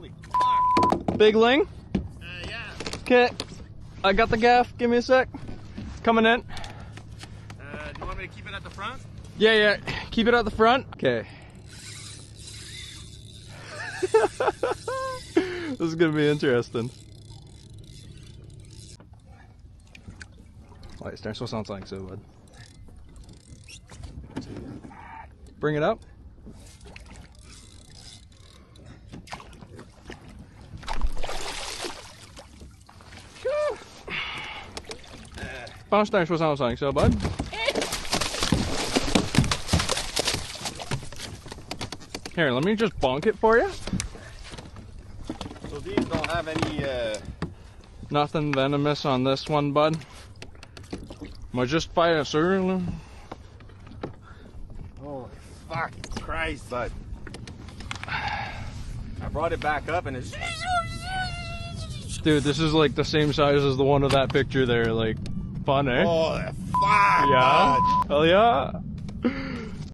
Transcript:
Holy fuck. Big ling? Yeah. Okay. I got the gaff. Give me a sec. Coming in. Do you want me to keep it at the front? Yeah, yeah. Keep it at the front. Okay. This is gonna be interesting. Wait, det så sånt like so, bud. Bring it up. Fan, det så sånt like so, bud. Here, let me just bonk it for you. So these don't have any, Nothing venomous on this one, bud. Might just fight a sir. oh, fuck Christ, bud. I brought it back up and it's... Dude, this is like the same size as the one of that picture there. Like, fun, eh? Oh, fuck, Yeah. bud. Hell yeah.